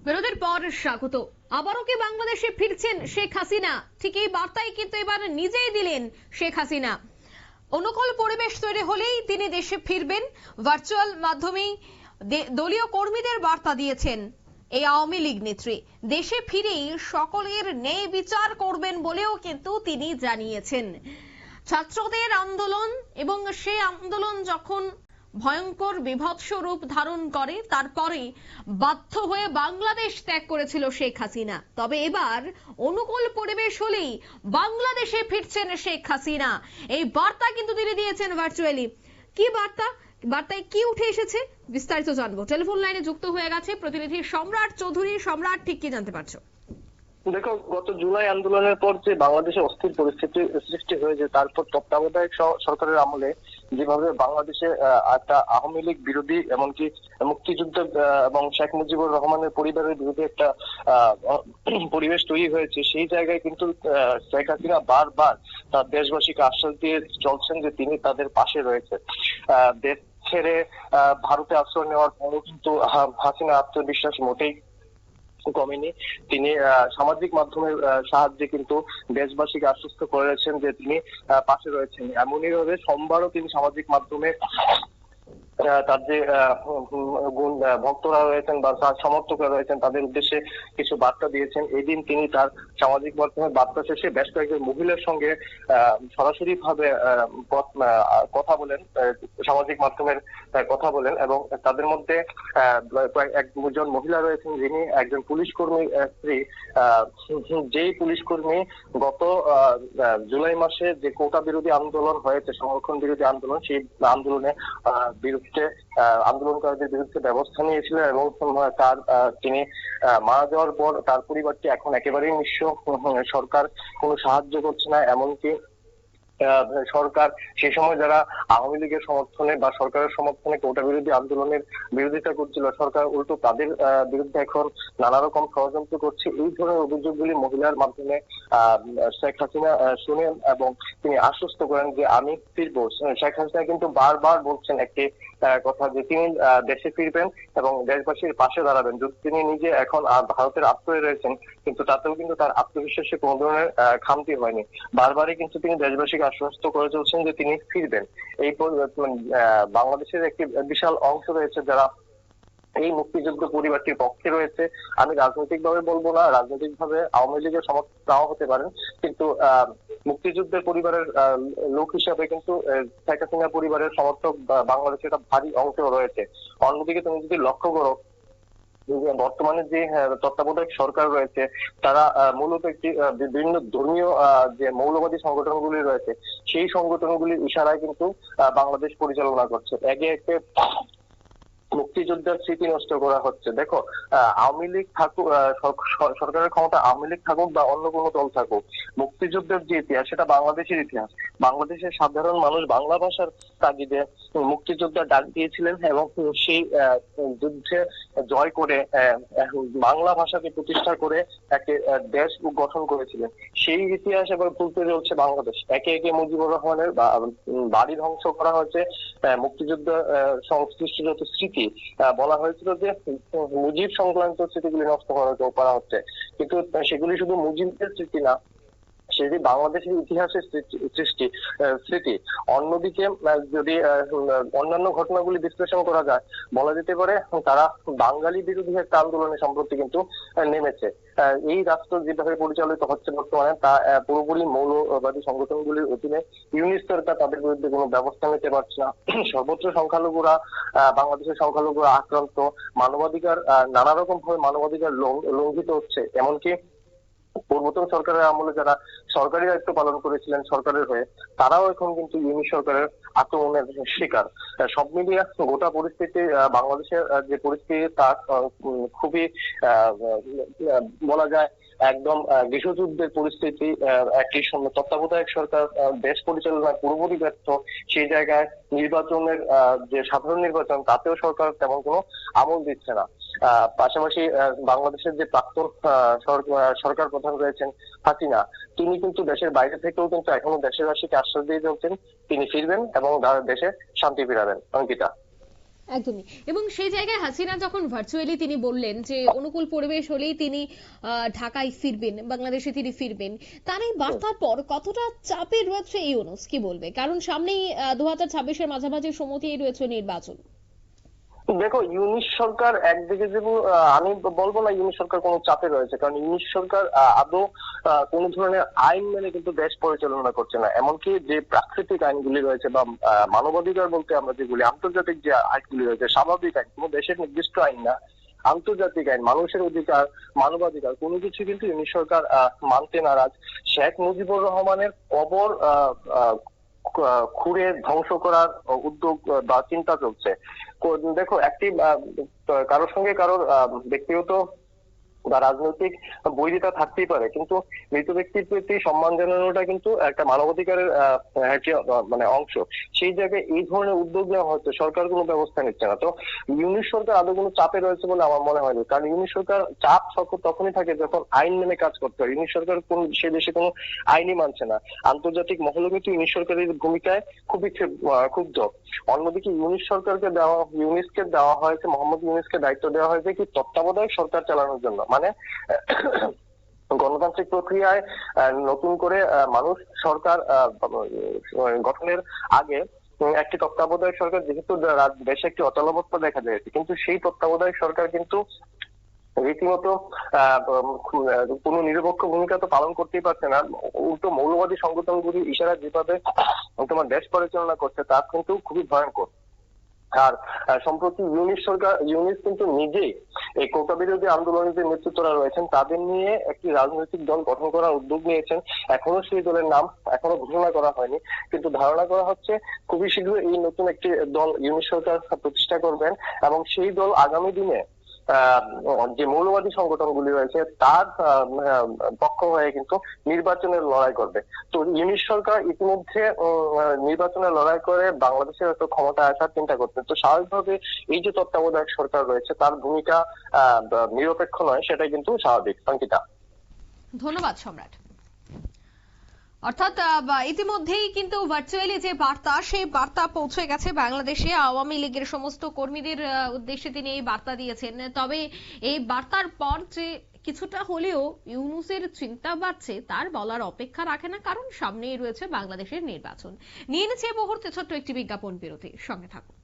বিরতির পর স্বাগত। আবারও কি বাংলাদেশে ফিরছেন শেখ হাসিনা? ঠিক এই বার্তাই কিন্তু এবার নিজেই দিলেন শেখ হাসিনা। অনুকূল পরিবেশ তৈরি হলেই তিনি দেশে ফিরবেন। ভার্চুয়াল মাধ্যমেই দলীয় কর্মীদের বার্তা দিয়েছেন এই আওয়ামী লীগ নেত্রী। দেশে ফিরেই সকলের ন্যায় বিচার করবেন বলেও কিন্তু তিনি জানিয়েছেন। ছাত্রদের আন্দোলন এবং সেই আন্দোলন যখন ভয়ঙ্কর বিভৎস রূপ ধারণ করে, তারপরে বাধ্য হয়ে বাংলাদেশ ত্যাগ করেছিল শেখ হাসিনা। তবে এবার অনুকূল পরিবেশ হলেই বাংলাদেশে ফিরছেন শেখ হাসিনা, এই বার্তা কিন্তু তিনি দিয়েছেন ভার্চুয়ালি। কি বার্তা, বার্তায় কি উঠে এসেছে বিস্তারিত জানবো। টেলিফোন লাইনে যুক্ত হয়ে গেছে প্রতিনিধি সম্রাট চৌধুরী। সম্রাট, ঠিক কি জানতে পারছো? দেখো, গত জুলাই আন্দোলনের পর যে বাংলাদেশে অস্থির পরিস্থিতি সৃষ্টি হয়েছে, তারপর তত্ত্বাবধায়ক সরকারের আমলে যেভাবে বাংলাদেশে একটা আওয়ামী লীগ বিরোধী, এমনকি মুক্তিযুদ্ধ এবং শেখ মুজিবুর রহমানের পরিবারের বিরুদ্ধে একটা পরিবেশ তৈরি হয়েছে, সেই জায়গায় কিন্তু শেখ হাসিনা বারবার তার দেশবাসীকে আশ্বাস দিয়ে চলছেন যে তিনি তাদের পাশে রয়েছে। দেশ ছেড়ে ভারতে আশ্রয় নেওয়ার পরও কিন্তু হাসিনা আত্মবিশ্বাস মোটেই কমেনি। তিনি সামাজিক মাধ্যমের সাহায্যে কিন্তু দেশবাসীকে আশ্বস্ত করেছেন যে তিনি পাশে রয়েছেন। এমনই ভাবে সোমবারও তিনি সামাজিক মাধ্যমে তার যে ভক্তরা রয়েছেন বা তার সমর্থকরা রয়েছেন তাদের উদ্দেশ্যে কিছু বার্তা দিয়েছেন। এদিন তিনি তার সামাজিক মাধ্যমে বার্তা শেষে বেশ কয়েকজন মহিলার সঙ্গে সরাসরি ভাবে কথা বলেন, সামাজিক মাধ্যমের কথা বলেন, এবং তাদের মধ্যে একজন মহিলা রয়েছেন যিনি একজন পুলিশ কর্মী স্ত্রী। যেই পুলিশ কর্মী গত জুলাই মাসে যে কোটা বিরোধী আন্দোলন হয়েছে, সংরক্ষণ বিরোধী আন্দোলন, সেই আন্দোলনে আন্দোলনকারীদের বিরুদ্ধে ব্যবস্থা নিয়েছিলেন এবং তার তিনি মারা যাওয়ার পর তার পরিবারটি এখন একেবারেই নিঃস্ব। সরকার কোনো সাহায্য করছে না, এমনকি সরকার সেই সময় যারা আওয়ামী লীগের সমর্থনে বা সরকারের সমর্থনে কোটা বিরোধী আন্দোলনের বিরোধিতা করছিল, সরকার উল্টো তাদের বিরুদ্ধে এখন নানা রকম ষড়যন্ত্র করছে। এই ধরনের অভিযোগগুলি মহিলার মাধ্যমে শেখ হাসিনা শুনেন এবং তিনি আশ্বস্ত করেন যে আমি ফিরব। শেখ হাসিনা কিন্তু বারবার বলছেন একটি কথা, যে তিনি দেশে ফিরবেন এবং দেশবাসীর পাশে দাঁড়াবেন। যদি তিনি নিজে এখন ভারতের আশ্রয়ে রয়েছেন, কিন্তু তাতেও কিন্তু তার আত্মবিশ্বাসে কোনো ধরনের খামতি হয়নি। বারবারই কিন্তু তিনি দেশবাসীকে আশ্বস্ত করে চলছেন যে তিনি ফিরবেন। এই বাংলাদেশের একটি বিশাল অংশ রয়েছে যারা এই মুক্তিযুদ্ধ পরিবারটির পক্ষে রয়েছে। আমি রাজনৈতিক ভাবে বলবো না, রাজনৈতিক ভাবে আওয়ামী লীগের সমর্থক নাও হতে পারেন, কিন্তু মুক্তিযুদ্ধের পরিবারের লোক হিসাবে কিন্তু শেখ হাসিনা পরিবারের সমর্থক বাংলাদেশের একটা ভারী অংশ রয়েছে। অন্যদিকে তুমি যদি লক্ষ্য করো, বর্তমানে যে তত্ত্বাবধায়ক সরকার রয়েছে তারা মূলত একটি বিভিন্ন ধর্মীয় যে মৌলবাদী সংগঠনগুলি রয়েছে, সেই সংগঠনগুলির ইশারায় কিন্তু বাংলাদেশ পরিচালনা করছে। একে একে মুক্তিযোদ্ধার স্মৃতি নষ্ট করা হচ্ছে। দেখো, আওয়ামী লীগ থাকুক, সরকারের ক্ষমতা আওয়ামী লীগ থাকুক বা অন্য কোনো দল থাকুক, মুক্তিযুদ্ধের যে ইতিহাস সেটা বাংলাদেশের ইতিহাস। বাংলাদেশের সাধারণ মানুষ বাংলা ভাষার তাগিদে মুক্তিযোদ্ধা ডাক দিয়েছিলেন এবং সেই যুদ্ধে জয় করে বাংলা ভাষাকে প্রতিষ্ঠা করে একটি দেশ গঠন করেছিলেন। সেই ইতিহাস এবার ভুলতে চলছে বাংলাদেশ। একে একে মুজিবুর রহমানের বাড়ি ধ্বংস করা হয়েছে। মুক্তিযুদ্ধ সংশ্লিষ্ট যত স্মৃতি বলা হয়েছিল যে মুজিব সংক্রান্ত স্মৃতিগুলি নষ্ট করা হচ্ছে, কিন্তু সেগুলি শুধু মুজিবের স্মৃতি না, সেটি বাংলাদেশের ইতিহাসের স্মৃতি। অন্যদিকে যদি অন্যান্য ঘটনাগুলি বিশ্লেষণ করা যায়, বলা যেতে পারে তারা বাঙালি বিরোধী একটা আন্দোলনে সম্প্রতি কিন্তু নেমেছে। এই রাষ্ট্র যেভাবে পরিচালিত হচ্ছে বর্তমানে, তা পুরোপুরি মৌলবাদী সংগঠনগুলির অধীনে। ইউনিট সরকার তাদের বিরুদ্ধে কোনো ব্যবস্থা নিতে পারছে না। সর্বোচ্চ সংখ্যালঘুরা, বাংলাদেশের সংখ্যালঘুরা আক্রান্ত, মানবাধিকার নানা রকম ভাবে মানবাধিকার লঙ্ঘিত হচ্ছে। এমনকি পূর্বতন সরকারের আমলে যারা সরকারি দায়িত্ব পালন করেছিলেন সরকারের হয়ে, তারাও এখন কিন্তু ইউনিট সরকারের আক্রমণের শিকার। সব মিলিয়ে গোটা পরিস্থিতি, বাংলাদেশের যে পরিস্থিতি তা খুবই বলা যায় একদম গৃহযুদ্ধের পরিস্থিতি। একটি তত্ত্বাবধায়ক সরকার দেশ পরিচালনায় পুরোপুরি ব্যর্থ। সেই জায়গায় নির্বাচনের যে সাধারণ নির্বাচন, তাতেও সরকার তেমন কোনো আমল দিচ্ছে না। পাশাপাশি বাংলাদেশের যে প্রাক্তন সরকার প্রধান রয়েছেন হাসিনা, তিনি কিন্তু দেশের বাইরে থেকেও কিন্তু এখনো দেশবাসীকে আশ্বাস দিয়ে চলছেন তিনি ফিরবেন এবং দেশে শান্তি ফিরাবেন। অঙ্কিতা। একদমই। এবং সেই জায়গায় হাসিনা যখন ভার্চুয়ালি তিনি বললেন যে অনুকূল পরিবেশ হলেই তিনি ঢাকায় ফিরবেন, বাংলাদেশে তিনি ফিরবেন, তার এই বার্তার পর কতটা চাপে রয়েছে ইউনূস, কি বলবে? কারণ সামনেই 2026-এর মাঝামাঝি সময়তেই রয়েছে নির্বাচন। দেখো, ইউনিশ সরকার একদিকে যেমন আমি বলবো না ইউনিশ সরকার কোনো চাপে রয়েছে, কারণ ইউনিশ সরকার আদৌ কোনো ধরনের আইন মেনে কিন্তু দেশ পরিচালনা করছে না। এমনকি যে প্রাকৃতিক আইনগুলি রয়েছে বা মানবাধিকার বলতে আমরা যেগুলি আন্তর্জাতিক যে আইনগুলি রয়েছে, স্বাভাবিক আইন, কোনো দেশের নির্দিষ্ট আইন না, আন্তর্জাতিক আইন, মানুষের অধিকার, মানবাধিকার, কোনো কিছু কিন্তু ইউনিশ সরকার মানতে নারাজ। শেখ মুজিবুর রহমানের কবর খুঁড়ে ধ্বংস করার উদ্যোগ বা চিন্তা চলছে। দেখো, একটি কারোর সঙ্গে কারোর ব্যক্তিগত বা রাজনৈতিক বৈরিতা থাকতেই পারে, কিন্তু মৃত ব্যক্তির প্রতি সম্মান জানানোটা কিন্তু একটা মানবাধিকারের মানে অংশ। সেই জায়গায় এই ধরনের উদ্যোগ নেওয়া হচ্ছে, সরকার কোনো ব্যবস্থা নিচ্ছে না। তো ইউনিশ সরকার আদৌ কোনো চাপে রয়েছে বলে আমার মনে হয়নি, কারণ ইউনিশ সরকার চাপ তখনই থাকে যখন আইন মেনে কাজ করতে হয়। ইউনিশ সরকার সে দেশে কোনো আইনই মানছে না। আন্তর্জাতিক মহলে কিন্তু ইউনিশ সরকারের ভূমিকায় খুবই ক্ষুব্ধ। অন্যদিকে ইউনিসকে দেওয়া হয়েছে, মোহাম্মদ ইউনিসকে দায়িত্ব দেওয়া হয়েছে কি তত্ত্বাবধায়ক সরকার চালানোর জন্য, মানে গণতান্ত্রিক প্রক্রিয়ায় নতুন করে মানুষ সরকার গঠনের আগে একটি তত্ত্বাবধায়ক সরকার, যেহেতু দেশে একটি অচলাবস্থা দেখা যাচ্ছে, কিন্তু সেই তত্ত্বাবধায়ক সরকার কিন্তু রীতিমতো কোন নিরপেক্ষ ভূমিকা তো পালন করতেই পারছে না। উল্টো মৌলবাদী সংগঠনগুলি ইশারা যেভাবে তোমার দেশ পরিচালনা করছে তা কিন্তু খুবই ভয়ঙ্কর। আর সম্প্রতি ইউনিস কিন্তু নিজেই এই কোটা বিরোধী আন্দোলনের যে নেতৃত্বরা রয়েছেন তাদের নিয়ে একটি রাজনৈতিক দল গঠন করার উদ্যোগ নিয়েছেন। এখনো সেই দলের নাম এখনো ঘোষণা করা হয়নি, কিন্তু ধারণা করা হচ্ছে খুবই শীঘ্রই এই নতুন একটি দল ইউনিস সরকার প্রতিষ্ঠা করবেন, এবং সেই দল আগামী দিনে যে মৌলবাদী সংগঠনগুলি রয়েছে তার পক্ষ হয়ে কিন্তু নির্বাচনের লড়াই করবে। তো ইউনিশ সরকার ইতিমধ্যে নির্বাচনের লড়াই করে বাংলাদেশের একটা ক্ষমতায় আসার চিন্তা করছে। তো স্বাভাবিকভাবে এই যে তত্ত্বাবধায়ক সরকার রয়েছে তার ভূমিকা নিরপেক্ষ নয়, সেটাই কিন্তু স্বাভাবিক। সঙ্গীতা, ধন্যবাদ সম্রাট। অর্থাৎ ইতিমধ্যেই কিন্তু ভার্চুয়ালি যে বার্তা, সেই বার্তা পৌঁছে গেছে বাংলাদেশে। আওয়ামী লীগের সমস্ত কর্মীদের উদ্দেশ্যে তিনি এই বার্তা দিয়েছেন। তবে এই বার্তার পর যে কিছুটা হলেও ইউনূসের চিন্তা বাড়ছে তার বলার অপেক্ষা রাখে না, কারণ সামনেই রয়েছে বাংলাদেশের নির্বাচন। নিয়ে নিচ্ছে মুহূর্তে ছোট্ট একটি বিজ্ঞাপন বিরতি, সঙ্গে থাকুন।